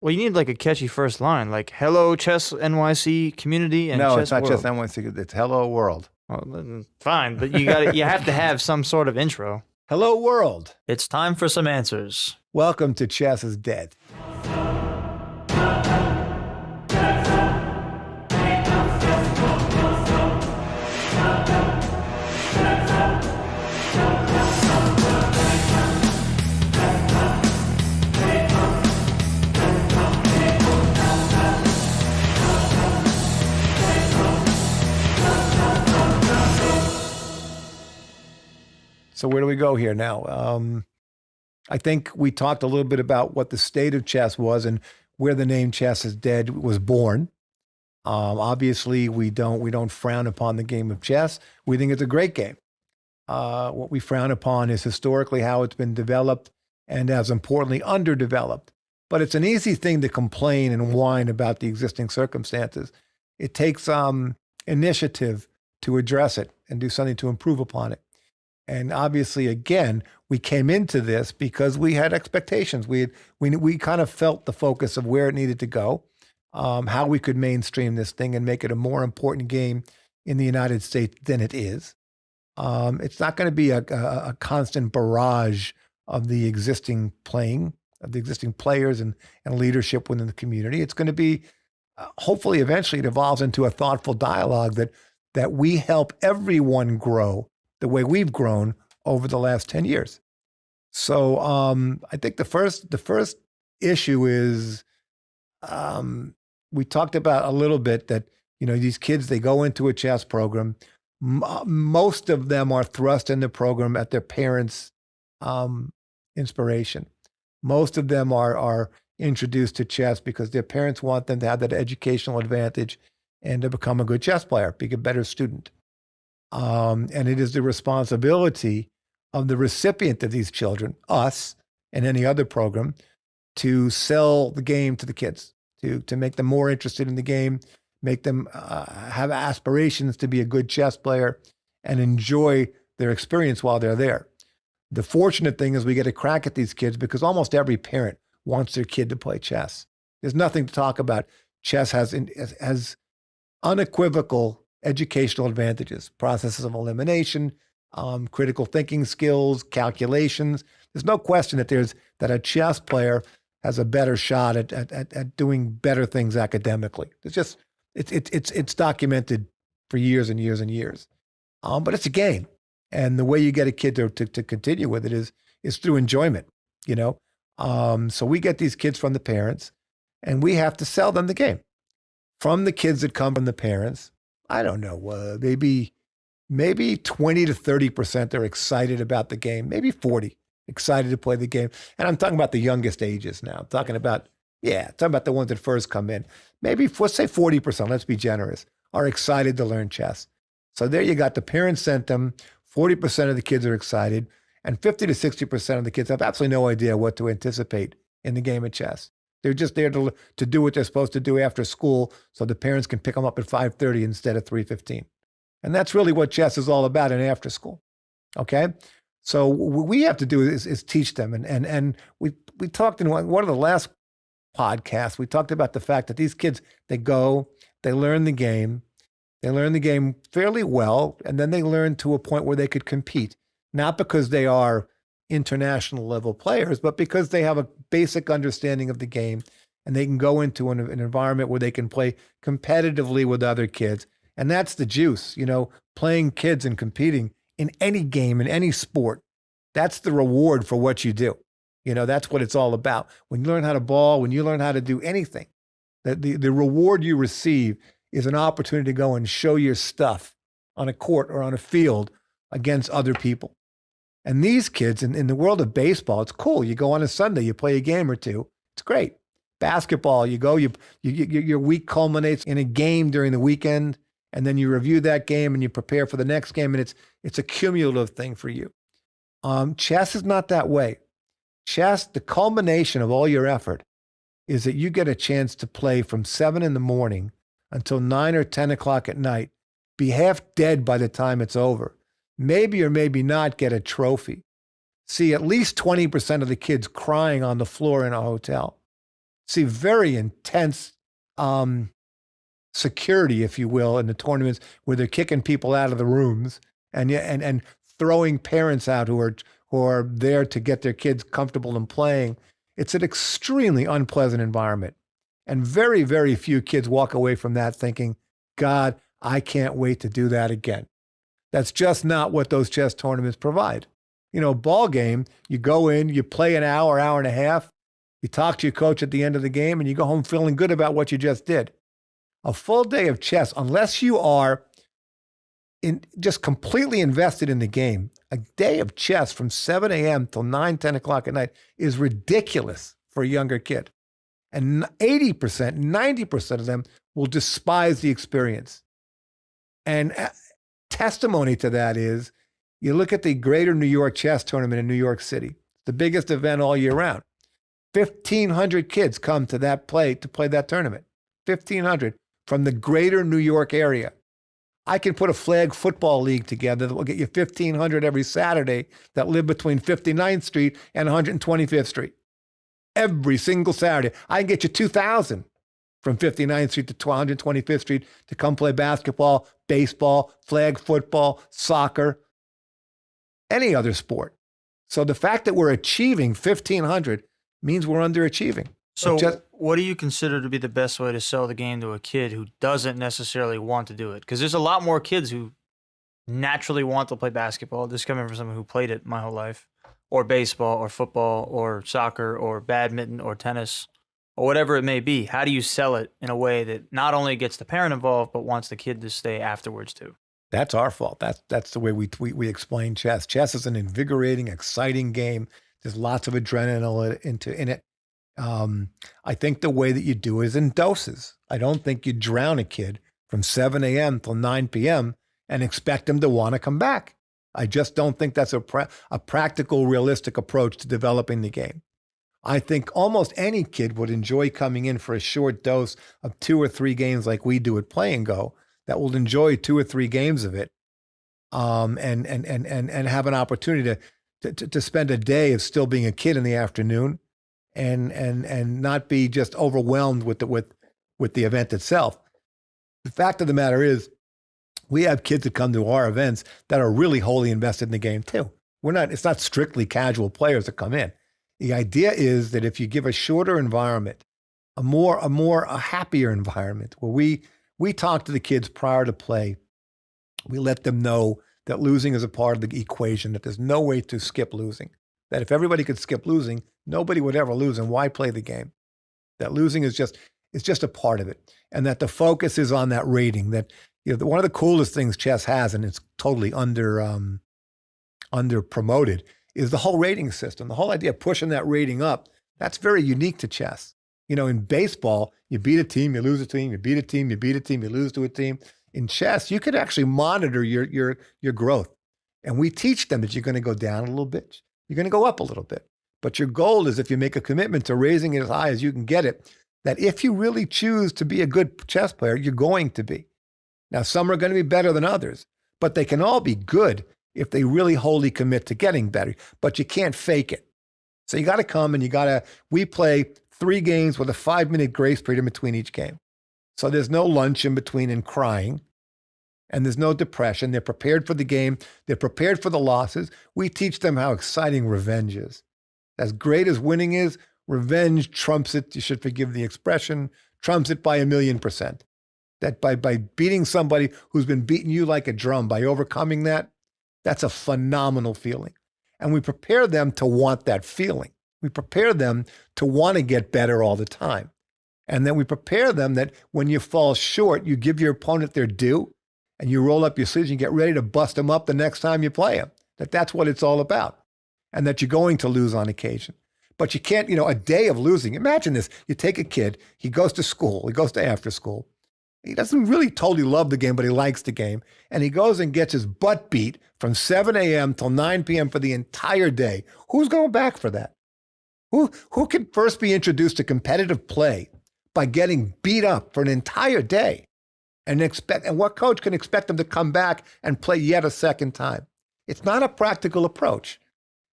Well, you need like a catchy first line, like "Hello, Chess NYC community and No, Chess it's not World." just NYC. It's Hello World. Well, then fine, but you have to have some sort of intro. Hello World. It's time for some answers. Welcome to Chess is Dead. So where do we go here now? I think we talked a little bit about what the state of chess was and where the name Chess is Dead was born. Obviously, we don't frown upon the game of chess. We think it's a great game. What we frown upon is historically how it's been developed and, as importantly, underdeveloped. But it's an easy thing to complain and whine about the existing circumstances. It takes initiative to address it and do something to improve upon it. And obviously, again, we came into this because we had expectations. We kind of felt the focus of where it needed to go, how we could mainstream this thing and make it a more important game in the United States than it is. It's not going to be a constant barrage of the existing players and leadership within the community. It's going to be, hopefully, eventually it evolves into a thoughtful dialogue that we help everyone grow the way we've grown over the last 10 years. So I think the first issue is we talked about a little bit that, these kids, they go into a chess program. Most of them are thrust in the program at their parents' inspiration. Most of them are introduced to chess because their parents want them to have that educational advantage and to become a good chess player, be a better student. And it is the responsibility of the recipient of these children, us and any other program, to sell the game to the kids, to make them more interested in the game, make them have aspirations to be a good chess player and enjoy their experience while they're there. The fortunate thing is we get a crack at these kids because almost every parent wants their kid to play chess. There's nothing to talk about. Chess has unequivocal educational advantages, processes of elimination, critical thinking skills, calculations. There's no question that a chess player has a better shot at doing better things academically. It's documented for years and years and years. But it's a game, and the way you get a kid to continue with it is through enjoyment. So we get these kids from the parents, and we have to sell them the game. From the kids that come from the parents, I don't know, maybe 20 to 30% are excited about the game, maybe 40 excited to play the game. And I'm talking about the youngest ages now. I'm talking about the ones that first come in. Maybe, let's say 40%, let's be generous, are excited to learn chess. So there you got, the parents sent them, 40% of the kids are excited, and 50 to 60% of the kids have absolutely no idea what to anticipate in the game of chess. They're just there to do what they're supposed to do after school so the parents can pick them up at 5:30 instead of 3:15. And that's really what chess is all about in after school, okay? So what we have to do is teach them. And we talked in one of the last podcasts, we talked about the fact that these kids, they learn the game fairly well, and then they learn to a point where they could compete, not because they are international level players, but because they have a basic understanding of the game and they can go into an environment where they can play competitively with other kids. And that's the juice, playing kids and competing in any game, in any sport. That's the reward for what you do. That's what it's all about. When you learn how to ball, when you learn how to do anything, the reward you receive is an opportunity to go and show your stuff on a court or on a field against other people. And these kids, in the world of baseball, it's cool. You go on a Sunday, you play a game or two. It's great. Basketball, your week culminates in a game during the weekend, and then you review that game and you prepare for the next game, and it's a cumulative thing for you. Chess is not that way. Chess, the culmination of all your effort, is that you get a chance to play from 7 in the morning until 9 or 10 o'clock at night, be half dead by the time it's over. Maybe or maybe not get a trophy. See at least 20% of the kids crying on the floor in a hotel. see very intense security, if you will, in the tournaments where they're kicking people out of the rooms and throwing parents out who are there to get their kids comfortable in playing. It's an extremely unpleasant environment. And very, very few kids walk away from that thinking, God, I can't wait to do that again. That's just not what those chess tournaments provide. Ball game, you go in, you play an hour, hour and a half, you talk to your coach at the end of the game, and you go home feeling good about what you just did. A full day of chess, unless you are just completely invested in the game, a day of chess from 7 a.m. till 9, 10 o'clock at night is ridiculous for a younger kid. And 80%, 90% of them will despise the experience. And testimony to that is, you look at the Greater New York Chess Tournament in New York City, the biggest event all year round. 1,500 kids come to that to play that tournament. 1,500 from the Greater New York area. I can put a flag football league together that will get you 1,500 every Saturday that live between 59th Street and 125th Street. Every single Saturday. I can get you 2,000 from 59th Street to 125th Street to come play basketball, baseball, flag football, soccer, any other sport. So the fact that we're achieving 1,500 means we're underachieving. So what do you consider to be the best way to sell the game to a kid who doesn't necessarily want to do it? Because there's a lot more kids who naturally want to play basketball. This is coming from someone who played it my whole life, or baseball, or football, or soccer, or badminton, or tennis, or whatever it may be. How do you sell it in a way that not only gets the parent involved, but wants the kid to stay afterwards too? That's our fault. That's the way we explain chess. Chess is an invigorating, exciting game. There's lots of adrenaline in it. I think the way that you do it is in doses. I don't think you drown a kid from 7 a.m. till 9 p.m. and expect them to want to come back. I just don't think that's a practical, realistic approach to developing the game. I think almost any kid would enjoy coming in for a short dose of 2 or 3 games like we do at Play and Go, that will enjoy 2 or 3 games of it, and have an opportunity to spend a day of still being a kid in the afternoon, and not be just overwhelmed with the event itself. The fact of the matter is, we have kids that come to our events that are really wholly invested in the game too. It's not strictly casual players that come in. The idea is that if you give a shorter environment, a happier environment, where we talk to the kids prior to play, we let them know that losing is a part of the equation, that there's no way to skip losing, that if everybody could skip losing, nobody would ever lose, and why play the game? That losing is just a part of it, and that the focus is on that rating. That one of the coolest things chess has, and it's totally under promoted, is the whole rating system. The whole idea of pushing that rating up, that's very unique to chess. In baseball, you beat a team, you lose a team, you beat a team, you beat a team, you lose to a team. In chess, you could actually monitor your growth. And we teach them that you're going to go down a little bit, you're going to go up a little bit. But your goal is, if you make a commitment to raising it as high as you can get it, that if you really choose to be a good chess player, you're going to be. Now, some are going to be better than others, but they can all be good if they really wholly commit to getting better. But you can't fake it. So you got to come and we play 3 games with a 5-minute grace period in between each game. So there's no lunch in between and crying, and there's no depression. They're prepared for the game. They're prepared for the losses. We teach them how exciting revenge is. As great as winning is, revenge trumps it. You should forgive the expression, trumps it by 1,000,000%. That by beating somebody who's been beating you like a drum, by overcoming that's a phenomenal feeling. And we prepare them to want that feeling. We prepare them to want to get better all the time. And then we prepare them that when you fall short, you give your opponent their due, and you roll up your sleeves and you get ready to bust them up the next time you play them. That's what it's all about. And that you're going to lose on occasion. But you can't, a day of losing. Imagine this. You take a kid, he goes to school, he goes to after school. He doesn't really totally love the game, but he likes the game. And he goes and gets his butt beat from 7 a.m. till 9 p.m. for the entire day. Who's going back for that? Who can first be introduced to competitive play by getting beat up for an entire day, and what coach can expect them to come back and play yet a second time? It's not a practical approach.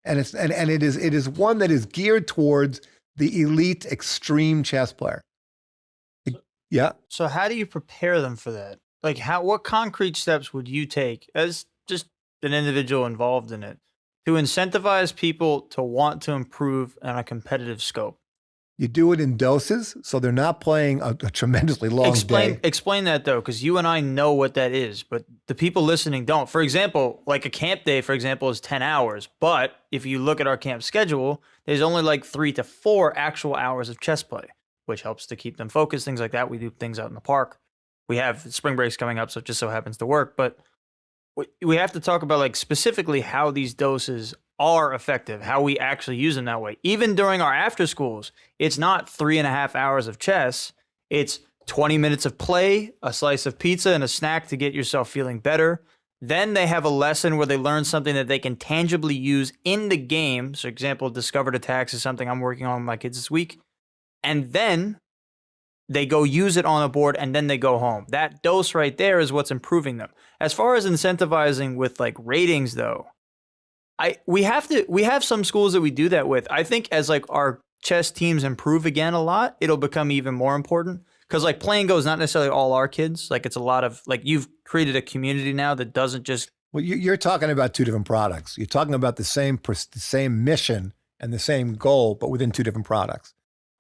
And it is one that is geared towards the elite extreme chess player. Yeah. So how do you prepare them for that? Like what concrete steps would you take as just an individual involved in it to incentivize people to want to improve on a competitive scope? You do it in doses, so they're not playing a tremendously long day. Explain that though, because you and I know what that is, but the people listening don't. For example, like a camp day, for example, is 10 hours. But if you look at our camp schedule, there's only like 3 to 4 actual hours of chess play, which helps to keep them focused, things like that. We do things out in the park. We have spring breaks coming up, so it just so happens to work. But we have to talk about like specifically how these doses are effective, how we actually use them that way. Even during our after schools, it's not 3.5 hours of chess. It's 20 minutes of play, a slice of pizza, and a snack to get yourself feeling better. Then they have a lesson where they learn something that they can tangibly use in the game. So, example, discovered attacks is something I'm working on with my kids this week. And then they go use it on a board, and then they go home. That dose right there is what's improving them. As far as incentivizing with like ratings, though, we have some schools that we do that with. I think as like our chess teams improve again a lot, it'll become even more important. Because like Playing Go is not necessarily all our kids. Like it's a lot of like you've created a community now that doesn't just. Well, you're talking about two different products. You're talking about the same mission and the same goal, but within two different products.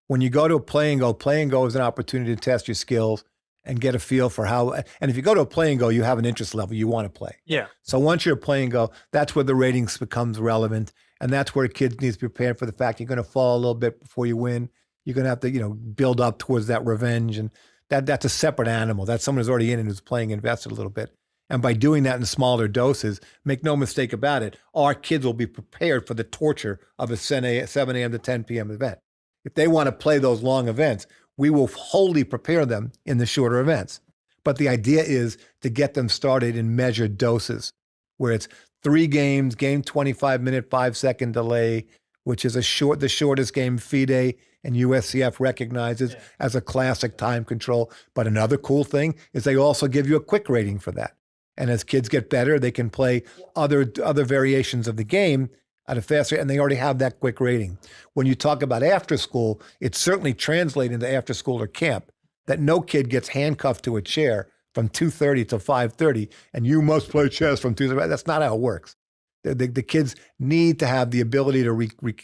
When you go to a Playing Go is an opportunity to test your skills and get a feel for how. And if you go to a Playing Go, you have an interest level. You want to play. Yeah. So once you're Playing Go, that's where the ratings becomes relevant, and that's where kids need to be prepared for the fact you're going to fall a little bit before you win. You're going to have to, build up towards that revenge, and that's a separate animal. That's someone who's already in and who's playing invested a little bit. And by doing that in smaller doses, make no mistake about it, our kids will be prepared for the torture of a 7 a.m. to 10 p.m. event. If they want to play those long events, we will wholly prepare them in the shorter events. But the idea is to get them started in measured doses, where it's 3 games, game 25-minute, 5-second delay, which is the shortest game FIDE and USCF recognizes as a classic time control. But another cool thing is they also give you a quick rating for that. And as kids get better, they can play other variations of the game at a faster, and they already have that quick rating. When you talk about after school, it's certainly translated into after school or camp that no kid gets handcuffed to a chair from 2:30 to 5:30, and you must play chess from 2:30. That's not how it works. The kids need to have the ability to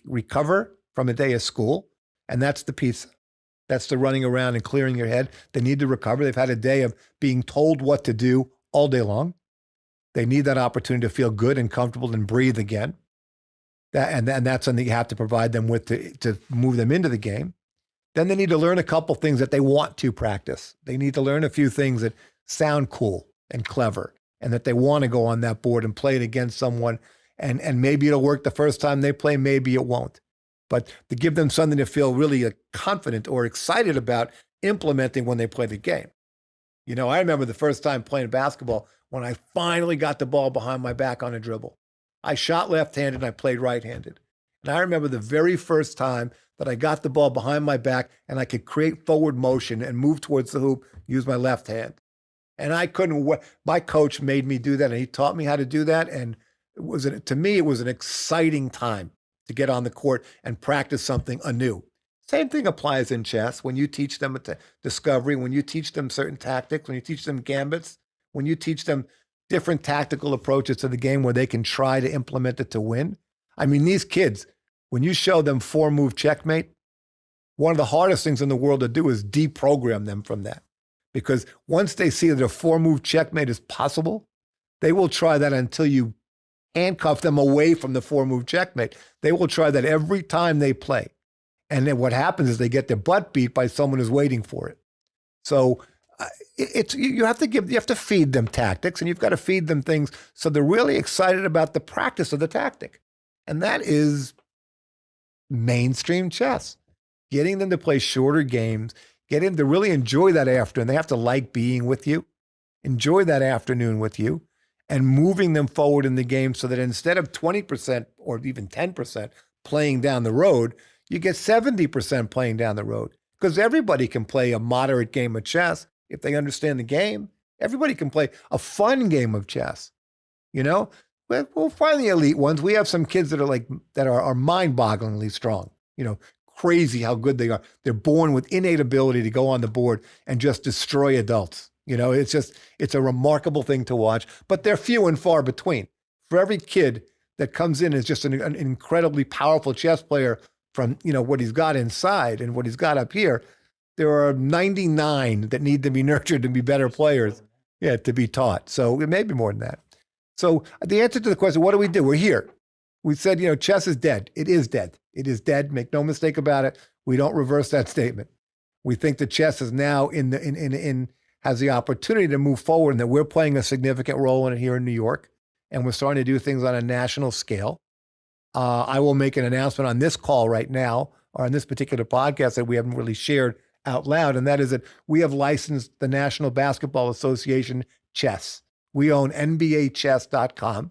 recover from a day of school, and that's the pizza. That's the running around and clearing your head. They need to recover. They've had a day of being told what to do all day long. They need that opportunity to feel good and comfortable and breathe again. And that's something you have to provide them with to move them into the game. Then they need to learn a couple things that they want to practice. They need to learn a few things that sound cool and clever, and that they want to go on that board and play it against someone. And maybe it'll work the first time they play, maybe it won't. But to give them something to feel really confident or excited about implementing when they play the game. I remember the first time playing basketball when I finally got the ball behind my back on a dribble. I shot left-handed and I played right-handed. And I remember the very first time that I got the ball behind my back and I could create forward motion and move towards the hoop, use my left hand. And I couldn't, my coach made me do that, and he taught me how to do that. And to me, it was an exciting time to get on the court and practice something anew. Same thing applies in chess. When you teach them discovery, when you teach them certain tactics, when you teach them gambits, when you teach them different tactical approaches to the game where they can try to implement it to win. I mean, these kids, when you show them 4-move checkmate, one of the hardest things in the world to do is deprogram them from that. Because once they see that a 4-move checkmate is possible, they will try that until you handcuff them away from the 4-move checkmate. They will try that every time they play. And then what happens is they get their butt beat by someone who's waiting for it. So you have to feed them tactics, and you've got to feed them things so they're really excited about the practice of the tactic. And that is mainstream chess. Getting them to play shorter games, getting them to really enjoy that afternoon. They have to like being with you, enjoy that afternoon with you, and moving them forward in the game so that instead of 20% or even 10% playing down the road, you get 70% playing down the road. Because everybody can play a moderate game of chess if they understand the game. Everybody can play a fun game of chess. We'll find the elite ones. We have some kids that are mind-bogglingly strong. crazy how good they are. They're born with innate ability to go on the board and just destroy adults. It's a remarkable thing to watch, but they're few and far between. For every kid that comes in as just an incredibly powerful chess player from, what he's got inside and what he's got up here, there are 99 that need to be nurtured and be better players, to be taught. So it may be more than that. So the answer to the question, what do? We're here. We said, chess is dead. It is dead. It is dead. Make no mistake about it. We don't reverse that statement. We think that chess is now has the opportunity to move forward, and that we're playing a significant role in it here in New York. And we're starting to do things on a national scale. I will make an announcement on this call right now, or on this particular podcast, that we haven't really shared out loud. And that is that we have licensed the National Basketball Association chess. We own NBAchess.com.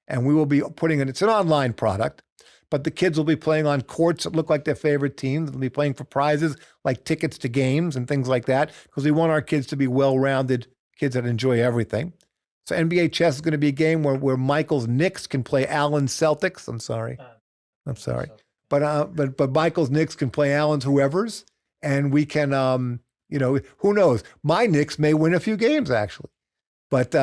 And we will be putting it's an online product, but the kids will be playing on courts that look like their favorite teams. They'll be playing for prizes like tickets to games and things like that, because we want our kids to be well-rounded kids that enjoy everything. So NBA chess is going to be a game where Michael's Knicks can play Allen's Celtics. I'm sorry. But Michael's Knicks can play Allen's whoever's, and we can, who knows? My Knicks may win a few games, actually. But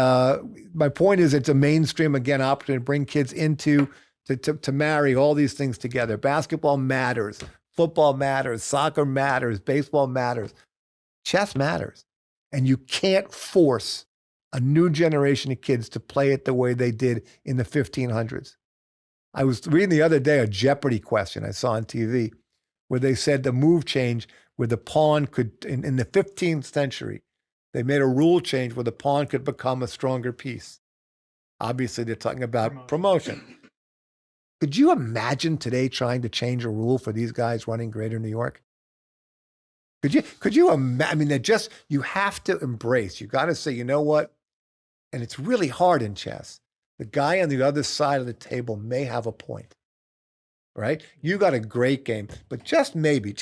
my point is, it's a mainstream, again, opportunity to bring kids into, to marry all these things together. Basketball matters. Football matters. Soccer matters. Baseball matters. Chess matters. And you can't force a new generation of kids to play it the way they did in the 1500s. I was reading the other day a Jeopardy question I saw on TV where they said the move change where the pawn could, in the 15th century, they made a rule change where the pawn could become a stronger piece. Obviously, they're talking about promotion. Could you imagine today trying to change a rule for these guys running Greater New York? Could you imagine? You have to embrace. You got to say, you know what? And it's really hard in chess. The guy on the other side of the table may have a point, right? You got a great game, but just maybe,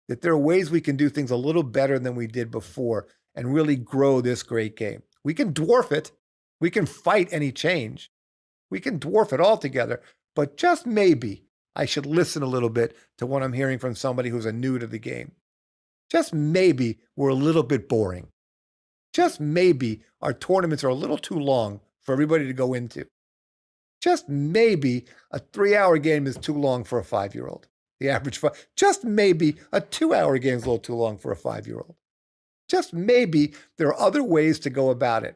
that there are ways we can do things a little better than we did before and really grow this great game. We can dwarf it. We can fight any change. We can dwarf it altogether, but just maybe I should listen a little bit to what I'm hearing from somebody who's new to the game. Just maybe we're a little bit boring. Just maybe our tournaments are a little too long for everybody to go into. Just maybe a 3-hour game is too long for a 5-year-old. The average, just maybe a 2-hour game is a little too long for a 5-year-old. Just maybe there are other ways to go about it.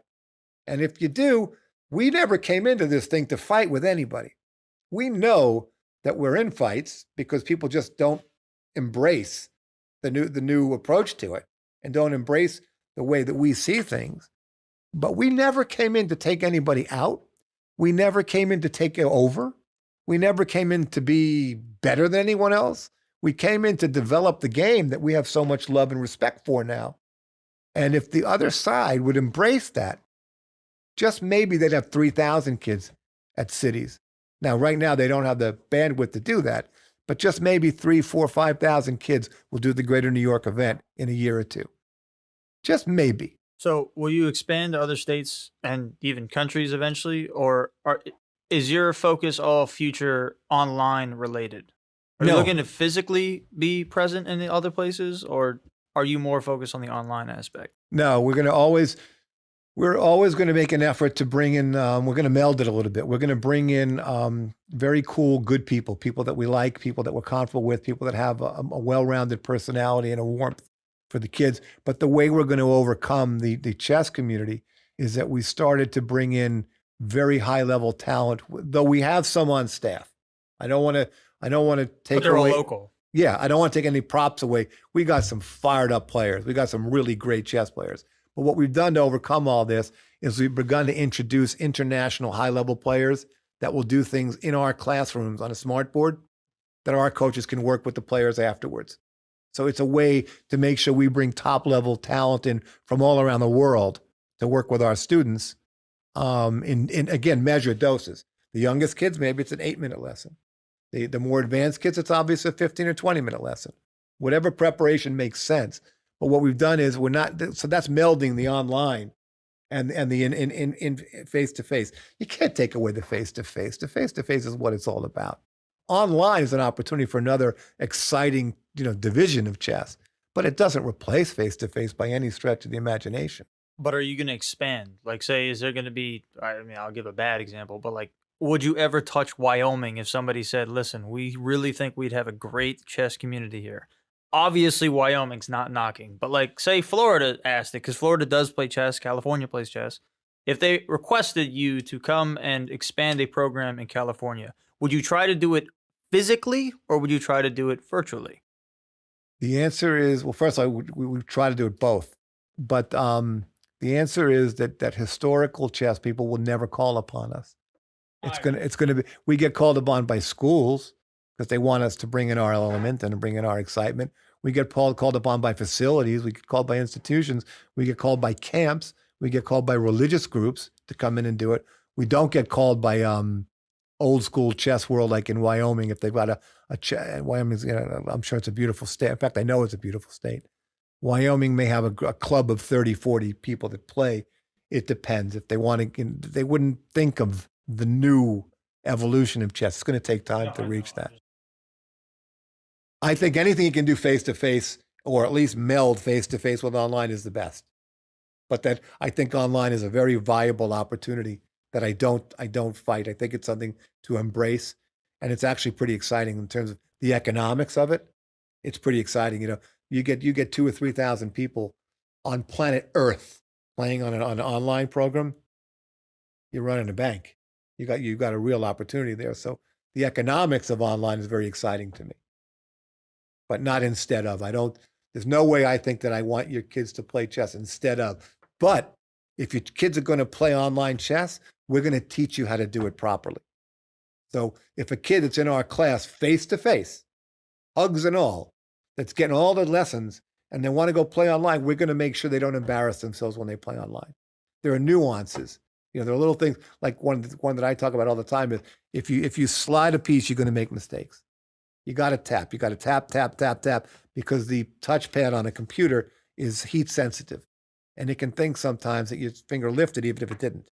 And if you do, we never came into this thing to fight with anybody. We know that we're in fights because people just don't embrace the new approach to it and don't embrace the way that we see things. But we never came in to take anybody out. We never came in to take it over. We never came in to be better than anyone else. We came in to develop the game that we have so much love and respect for now. And if the other side would embrace that, just maybe they'd have 3,000 kids at cities. Now, right now, they don't have the bandwidth to do that, but just maybe 3,000, 4,000, 5,000 kids will do the Greater New York event in a year or two. Just maybe. So will you expand to other states and even countries eventually, or is your focus all future online related? Are you looking to physically be present in the other places, or are you more focused on the online aspect? No, we're always going to make an effort to bring in, we're going to meld it a little bit. We're going to bring in very cool, good people that we like, people that we're comfortable with, people that have a well-rounded personality and a warmth for the kids. But the way we're going to overcome the chess community is that we started to bring in very high-level talent, though we have some on staff. I don't want to take but they're away. all local. Yeah, I don't want to take any props away. We got some fired up players. We got some really great chess players. But what we've done to overcome all this is we've begun to introduce international high-level players that will do things in our classrooms on a smart board that our coaches can work with the players afterwards. So it's a way to make sure we bring top-level talent in from all around the world to work with our students in again, measured doses. The youngest kids, maybe it's an 8-minute lesson. The more advanced kids, it's obviously a 15 or 20-minute lesson. Whatever preparation makes sense. But what we've done is so that's melding the online and the in face-to-face. You can't take away the face-to-face. The face-to-face is what it's all about. online is an opportunity for another exciting, division of chess, but it doesn't replace face-to-face by any stretch of the imagination. But are you going to expand? Like, say, is there going to be, I mean, I'll give a bad example, but like, would you ever touch Wyoming if somebody said, listen, we really think we'd have a great chess community here? Obviously, Wyoming's not knocking, but like, say Florida asked it, because Florida does play chess, California plays chess. If they requested you to come and expand a program in California, would you try to do it physically or would you try to do it virtually? The answer is, well, first, we would try to do it both. But the answer is that historical chess people will never call upon us. It's gonna be, we get called upon by schools because they want us to bring in our element and bring in our excitement. We get called upon by facilities. We get called by institutions. We get called by camps. We get called by religious groups to come in and do it. We don't get called by old school chess world like in Wyoming. If they've got Wyoming's, I'm sure it's a beautiful state. In fact, I know it's a beautiful state. Wyoming may have a club of 30, 40 people that play. It depends. If they want to, they wouldn't think of the new evolution of chess. It's going to take time to reach that. I think anything you can do face-to-face or at least meld face-to-face with online is the best. But that I think online is a very viable opportunity that I don't fight. I think it's something to embrace. And it's actually pretty exciting in terms of the economics of it. It's pretty exciting. You get 2,000 or 3,000 people on planet Earth playing on an online program. You're running a bank. You got a real opportunity there. So the economics of online is very exciting to me, but not instead of. There's no way I think that I want your kids to play chess instead of. But if your kids are going to play online chess, we're going to teach you how to do it properly. So if a kid that's in our class face to face, hugs and all, that's getting all the lessons and they want to go play online, we're going to make sure they don't embarrass themselves when they play online. There are nuances. There are little things like one that I talk about all the time is if you slide a piece, you're going to make mistakes. You got to tap. You got to tap, tap, tap, tap, because the touchpad on a computer is heat sensitive. And it can think sometimes that your finger lifted even if it didn't.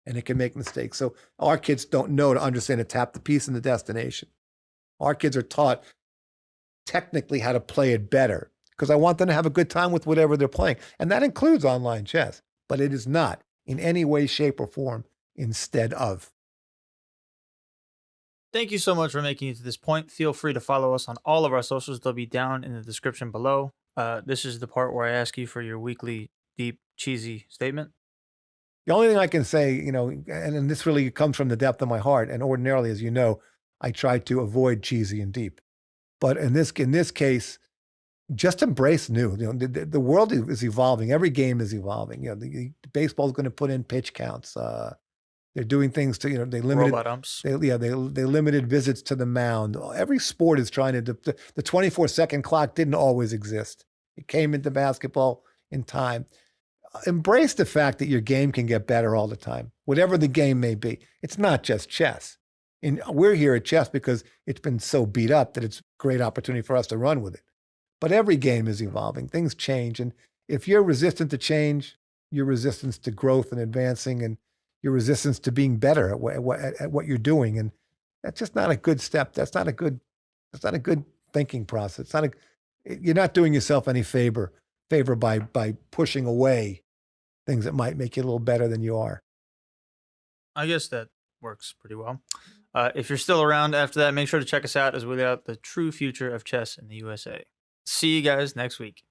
And it can make mistakes. So our kids don't know to understand to tap the piece in the destination. Our kids are taught technically how to play it better because I want them to have a good time with whatever they're playing. And that includes online chess, but it is not in any way, shape, or form instead of. Thank you so much for making it to this point. Feel free to follow us on all of our socials. They'll be down in the description below. This is the part where I ask you for your weekly, deep, cheesy statement. The only thing I can say, and this really comes from the depth of my heart, and ordinarily, as you know, I try to avoid cheesy and deep. But in this case, just embrace new. The world is evolving. Every game is evolving. The baseball is going to put in pitch counts. They're doing things to, they limited robot umps. They limited visits to the mound. Every sport is trying to. The 24-second clock didn't always exist. It came into basketball in time. Embrace the fact that your game can get better all the time, whatever the game may be. It's not just chess. And we're here at chess because it's been so beat up that it's a great opportunity for us to run with it. But every game is evolving. Things change. And if you're resistant to change, your resistance to growth and advancing and your resistance to being better at what you're doing. And that's just not a good step. That's not a good thinking process. You're not doing yourself any favor by pushing away things that might make you a little better than you are. I guess that works pretty well. If you're still around after that, make sure to check us out as we lay out the true future of chess in the USA. See you guys next week.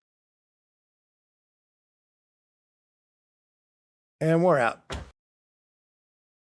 And we're out.